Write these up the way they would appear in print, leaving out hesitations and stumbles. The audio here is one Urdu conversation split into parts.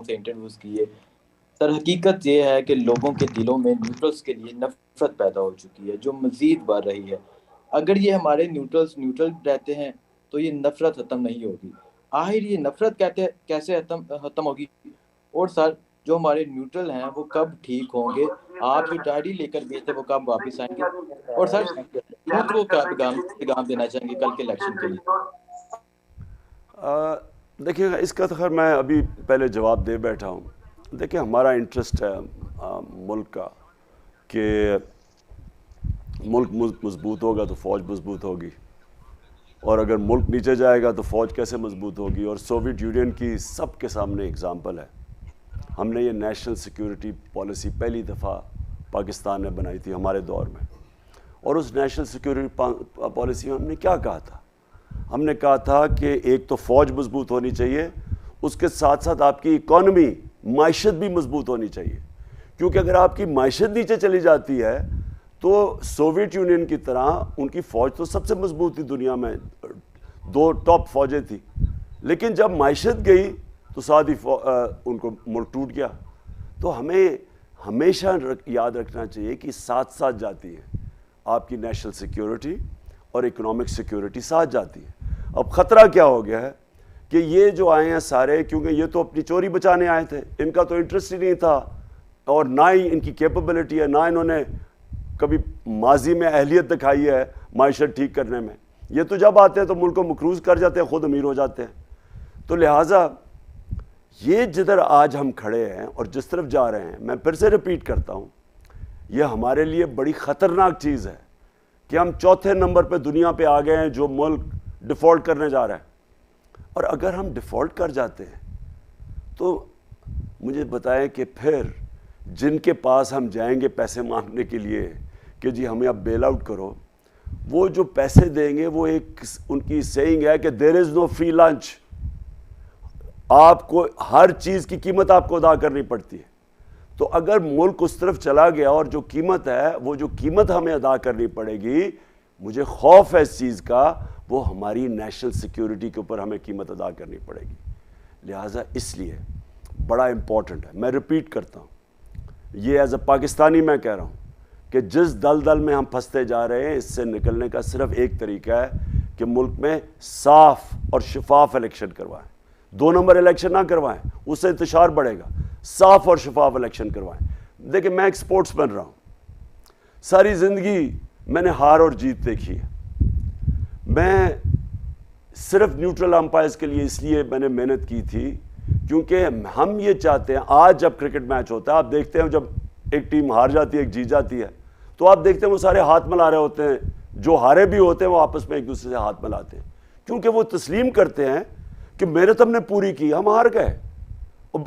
سے انٹرویوز کیے. سر حقیقت یہ ہے کہ لوگوں کے دلوں میں نیوٹرلز کے لیے نفرت پیدا ہو چکی ہے جو مزید بڑھ رہی ہے. اگر یہ ہمارے نیوٹرلز نیوٹرل رہتے ہیں تو یہ نفرت ختم نہیں ہوگی. آخر یہ نفرت کیسے ختم ہوگی؟ اور سر جو ہمارے نیوٹرل ہیں وہ کب ٹھیک ہوں گے؟ آپ جو ڈائری لے کر گئے تھے وہ کب واپس آئیں گے؟ اور سر یوتھ کو کیا پیغام دینا چاہیں گے کل کے الیکشن کے لیے؟ دیکھیے اس کا تو خیر میں ابھی پہلے جواب دے بیٹھا ہوں. دیکھیں ہمارا انٹرسٹ ہے ملک کا کہ ملک مضبوط ہوگا تو فوج مضبوط ہوگی, اور اگر ملک نیچے جائے گا تو فوج کیسے مضبوط ہوگی. اور سوویت یونین کی سب کے سامنے اگزامپل ہے. ہم نے یہ نیشنل سیکیورٹی پالیسی پہلی دفعہ پاکستان نے بنائی تھی ہمارے دور میں, اور اس نیشنل سیکیورٹی پالیسی میں ہم نے کیا کہا تھا؟ ہم نے کہا تھا کہ ایک تو فوج مضبوط ہونی چاہیے, اس کے ساتھ ساتھ آپ کی اکانومی معیشت بھی مضبوط ہونی چاہیے, کیونکہ اگر آپ کی معیشت نیچے چلی جاتی ہے تو سوویت یونین کی طرح ان کی فوج تو سب سے مضبوط تھی دنیا میں, 2 ٹاپ فوجیں تھیں, لیکن جب معیشت گئی تو ساتھ ہی ان کو ملک ٹوٹ گیا. تو ہمیں ہمیشہ یاد رکھنا چاہیے کہ ساتھ ساتھ جاتی ہے آپ کی نیشنل سیکیورٹی اور اکنامک سیکیورٹی ساتھ جاتی ہے. اب خطرہ کیا ہو گیا ہے کہ یہ جو آئے ہیں سارے, کیونکہ یہ تو اپنی چوری بچانے آئے تھے, ان کا تو انٹرسٹ ہی نہیں تھا اور نہ ہی ان کی کیپبلٹی ہے, نہ انہوں نے کبھی ماضی میں اہلیت دکھائی ہے معیشت ٹھیک کرنے میں. یہ تو جب آتے ہیں تو ملک کو مقروض کر جاتے ہیں, خود امیر ہو جاتے ہیں. تو لہٰذا یہ جدھر آج ہم کھڑے ہیں اور جس طرف جا رہے ہیں, میں پھر سے ریپیٹ کرتا ہوں, یہ ہمارے لیے بڑی خطرناک چیز ہے کہ ہم چوتھے نمبر پہ دنیا پہ آ گئے ہیں جو ملک ڈیفالٹ کرنے جا رہا ہے. اور اگر ہم ڈیفالٹ کر جاتے ہیں تو مجھے بتائیں کہ پھر جن کے پاس ہم جائیں گے پیسے مانگنے کے لیے کہ جی ہمیں اب بیل آؤٹ کرو, وہ جو پیسے دیں گے وہ ایک ان کی سیئنگ ہے کہ دیر از نو فری لنچ. آپ کو ہر چیز کی قیمت آپ کو ادا کرنی پڑتی ہے. تو اگر ملک اس طرف چلا گیا اور جو قیمت ہے وہ جو قیمت ہمیں ادا کرنی پڑے گی, مجھے خوف ہے اس چیز کا, وہ ہماری نیشنل سیکیورٹی کے اوپر ہمیں قیمت ادا کرنی پڑے گی. لہٰذا اس لیے بڑا امپورٹنٹ ہے, میں ریپیٹ کرتا ہوں, یہ ایز اے پاکستانی میں کہہ رہا ہوں کہ جس دلدل میں ہم پھنستے جا رہے ہیں اس سے نکلنے کا صرف ایک طریقہ ہے کہ ملک میں صاف اور شفاف الیکشن کروائیں. 2 نمبر الیکشن نہ کروائیں, اس سے انتشار بڑھے گا. صاف اور شفاف الیکشن کروائیں. دیکھیں میں ایک سپورٹس مین رہا ہوں, ساری زندگی میں نے ہار اور جیت دیکھی ہے. میں صرف نیوٹرل امپائرز کے لیے اس لیے میں نے محنت کی تھی کیونکہ ہم یہ چاہتے ہیں, آج جب کرکٹ میچ ہوتا ہے آپ دیکھتے ہیں جب ایک ٹیم ہار جاتی ہے ایک جیت جاتی ہے تو آپ دیکھتے ہیں وہ سارے ہاتھ ملا رہے ہوتے ہیں, جو ہارے بھی ہوتے ہیں وہ آپس میں ایک دوسرے سے ہاتھ ملاتے ہیں, کیونکہ وہ تسلیم کرتے ہیں کہ محنت ہم نے پوری کی, ہم ہار گئے,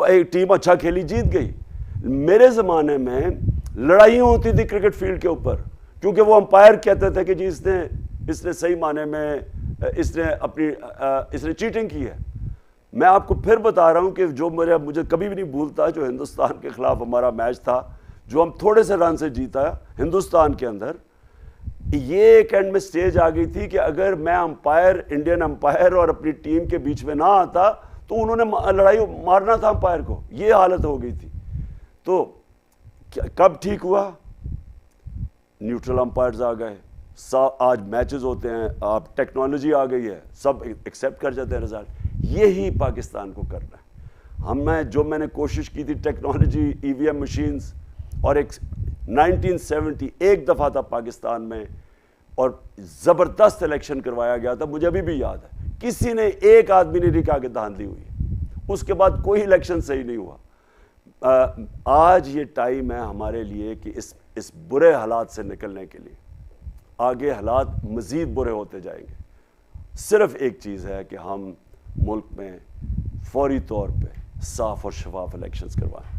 ایک ٹیم اچھا کھیلی جیت گئی. میرے زمانے میں لڑائیاں ہوتی تھی کرکٹ فیلڈ کے اوپر کیونکہ وہ امپائر کہتے تھے کہ جی اس نے صحیح معنی میں اس نے چیٹنگ کی ہے. میں آپ کو پھر بتا رہا ہوں کہ جو مجھے کبھی بھی نہیں بھولتا, جو ہندوستان کے خلاف ہمارا میچ تھا جو ہم تھوڑے سے رن سے جیتا ہندوستان کے اندر, یہ ایک اینڈ میں سٹیج آ گئی تھی کہ اگر میں امپائر, انڈین امپائر اور اپنی ٹیم کے بیچ میں نہ آتا تو انہوں نے لڑائی مارنا تھا امپائر کو, یہ حالت ہو گئی تھی. تو کب ٹھیک ہوا؟ نیوٹرل امپائرز آ گئے, آج میچز ہوتے ہیں, آپ ٹیکنالوجی آ گئی ہے, سب ایکسیپٹ کر جاتے ہیں رزلٹ. یہی پاکستان کو کرنا ہے. میں نے کوشش کی تھی ٹیکنالوجی, ای وی ایم مشینز, اور 1970 ایک دفعہ تھا پاکستان میں اور زبردست الیکشن کروایا گیا تھا, مجھے ابھی بھی یاد ہے. کسی نے, ایک آدمی نے نہیں کہا کہ دھاندلی ہوئی, اس کے بعد کوئی الیکشن صحیح نہیں ہوا. آج یہ ٹائم ہے ہمارے لیے کہ اس برے حالات سے نکلنے کے لیے, آگے حالات مزید برے ہوتے جائیں گے. صرف ایک چیز ہے کہ ہم ملک میں فوری طور پہ صاف اور شفاف الیکشنز کروائیں.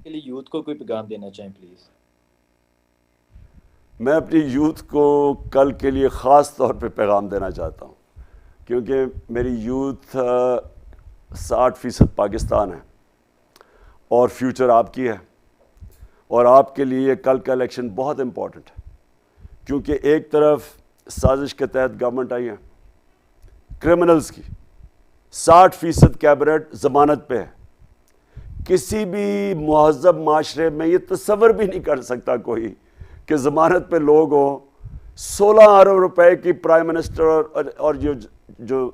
کے لیے یوتھ کو کوئی پیغام دینا چاہیں پلیز؟ میں اپنی یوتھ کو کل کے لیے خاص طور پہ پیغام دینا چاہتا ہوں کیونکہ میری یوتھ 60% پاکستان ہے اور فیوچر آپ کی ہے, اور آپ کے لیے کل کا الیکشن بہت امپورٹنٹ ہے کیونکہ ایک طرف سازش کے تحت گورنمنٹ آئی ہے کرمنلز کی, 60% کیبنٹ ضمانت پہ ہے. کسی بھی مہذب معاشرے میں یہ تصور بھی نہیں کر سکتا کوئی کہ ضمانت پہ لوگ ہوں. 16 ارب روپے کی پرائم منسٹر اور جو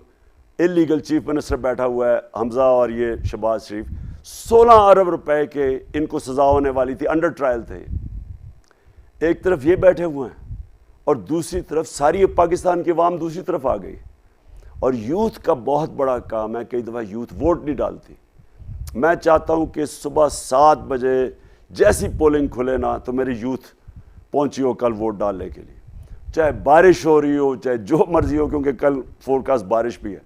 انلیگل چیف منسٹر بیٹھا ہوا ہے حمزہ اور یہ شہباز شریف, 16 ارب روپے کے ان کو سزا ہونے والی تھی, انڈر ٹرائل تھے. ایک طرف یہ بیٹھے ہوئے ہیں اور دوسری طرف ساری پاکستان کی عوام دوسری طرف آ گئی. اور یوتھ کا بہت بڑا کام ہے, کئی دفعہ یوتھ ووٹ نہیں ڈالتی. میں چاہتا ہوں کہ صبح 7 بجے جیسی پولنگ کھلے نا تو میری یوتھ پہنچی ہو کل ووٹ ڈالنے کے لیے, چاہے بارش ہو رہی ہو چاہے جو مرضی ہو, کیونکہ کل فورکاسٹ بارش بھی ہے.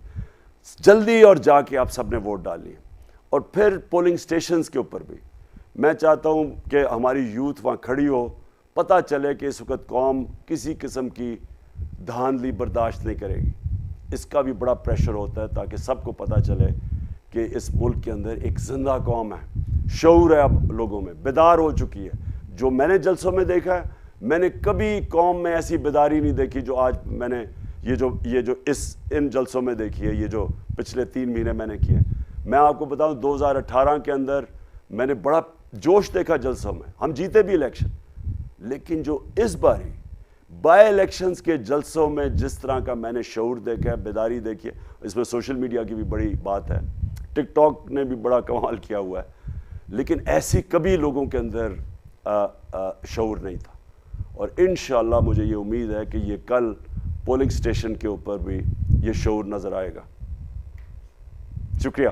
جلدی اور جا کے آپ سب نے ووٹ ڈالی. اور پھر پولنگ سٹیشنز کے اوپر بھی میں چاہتا ہوں کہ ہماری یوتھ وہاں کھڑی ہو, پتہ چلے کہ اس وقت قوم کسی قسم کی دھاندلی برداشت نہیں کرے گی. اس کا بھی بڑا پریشر ہوتا ہے تاکہ سب کو پتہ چلے کہ اس ملک کے اندر ایک زندہ قوم ہے, شعور ہے, اب لوگوں میں بیدار ہو چکی ہے. جو میں نے جلسوں میں دیکھا ہے, میں نے کبھی قوم میں ایسی بیداری نہیں دیکھی جو آج میں نے یہ جو ان جلسوں میں دیکھی ہے, یہ جو پچھلے 3 مہینے میں نے کیے. میں آپ کو بتاؤں 2018 کے اندر میں نے بڑا جوش دیکھا جلسوں میں, ہم جیتے بھی الیکشن, لیکن جو اس باری بائی الیکشنز کے جلسوں میں جس طرح کا میں نے شعور دیکھا ہے, بیداری دیکھی ہے, اس میں سوشل میڈیا کی بھی بڑی بات ہے, ٹک ٹاک نے بھی بڑا کمال کیا ہوا ہے, لیکن ایسی کبھی لوگوں کے اندر شعور نہیں تھا. اور انشاءاللہ مجھے یہ امید ہے کہ یہ کل پولنگ سٹیشن کے اوپر بھی یہ شعور نظر آئے گا. شکریہ.